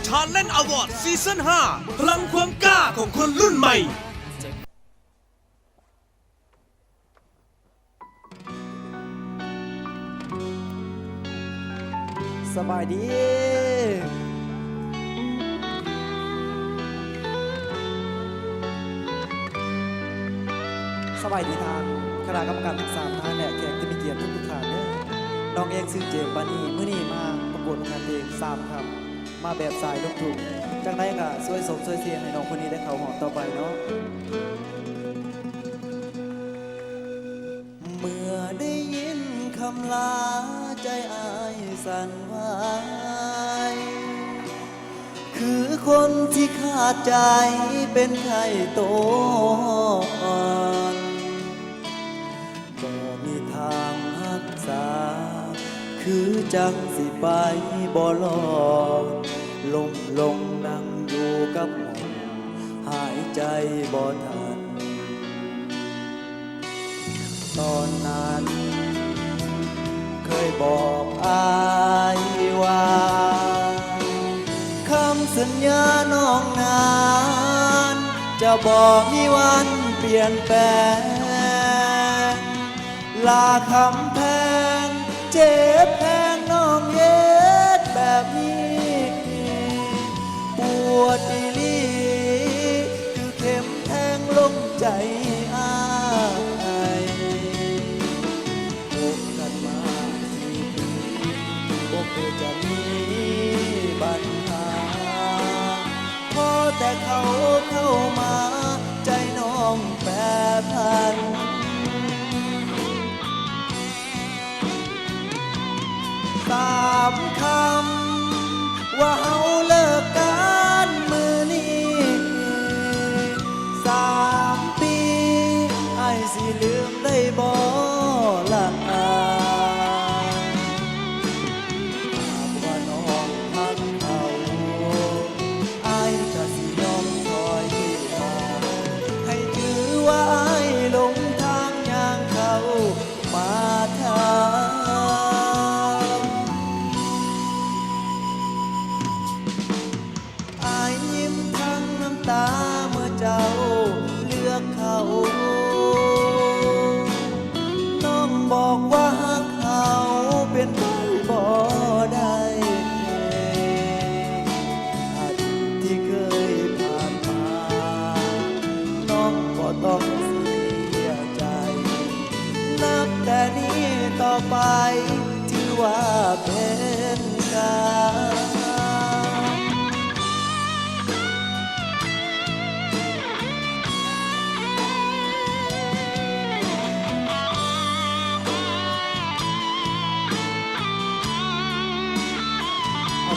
Talent Award ซีซั่น5พลังความกล้าของคนรุ่นใหม่สบายดีสบายดีทางคณะกรรมการทั้ง3ท่านและแขกที่มีเกียรติทุกท่านเนี่ยน้องเองซื้อเจมปานีมื้อนี้มาประกวดงานเพลง3 คำมาแบบสายลูกทุ่งจังไดก็ช่วยสมช่วยเสียงให้น้องคนนี้ได้เข้าหอต่อไปเนาะเมื่อได้ยินคำลาใจอายสั่นไหวคือคนที่ขาดใจเป็นไข้โตอ่อนบ่มีทางรักษาคือจังสิไปบ่รอดลงนั่งอยู่กับหมอหายใจบ่ทันตอนนั้นเคยบอกอายว่าคำสัญญาน้องนานจะบอกมีวันเปลี่ยนแปลงลาคำแพงเจ็บแพงน้องเย็ดแบบนี้ปวดอีหลีคือเข็มแทงลงใจอายพบกันมา4 ปีบ่เคยจะมีปัญหาพอแต่เขาเข้ามาใจน้องแปรผัน3 คำว่าเฮาเลิกกันมื้อนี้3 ปีไอ้สิลืมได้บ่ล่ะว่าน้องฮักเขาไอ้ก็สิยอมถอยมาให้ถือว่าไอ้หลงทางย่างเขามาทางยิ้มทั้งน้ำตาเมื่อเจ้าเลือกเขาน้องบอกว่าหักเขาเป็นไปบ่ได้อดีตที่เคยผ่านมาน้องบ่ต้องเสียใจนับแต่นี้ต่อไปถือว่าเป็นการ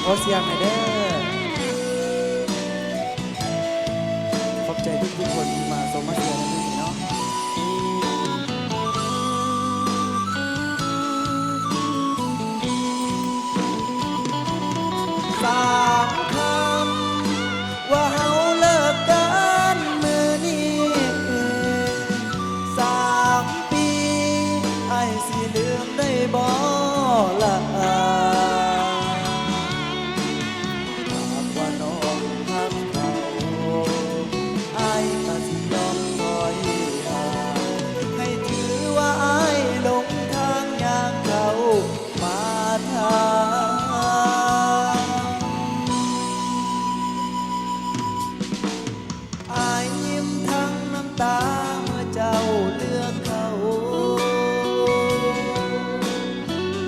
ขอเสียงหน่อยเด้อขอบใจทุกคนที่มาส่งมาเสียงในมือนี้เนาะ3 คำว่าเฮาเลิกกันมื้อนี้3 ปีไอ้สิลืมได้บ่ล่ะยิ้มทั้งน้ำตาเมื่อเจ้าเลือกเขา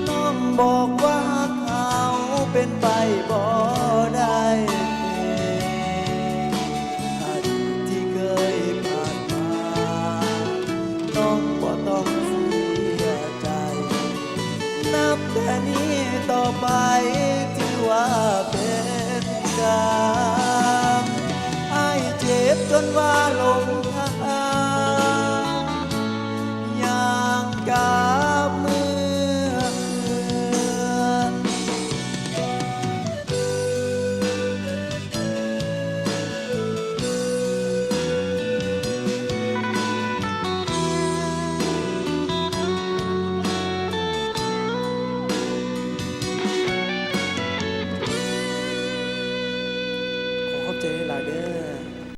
น้องบอกว่าเขาเป็นไปบ่ได้อดีตที่เคยผ่านมาน้องบ่ต้องเสียใจนับแต่นี้ต่อไปถือว่าเป็นการเจ็บจนว่าหลงทางอย่างกับมือ ใจหลายเด้อ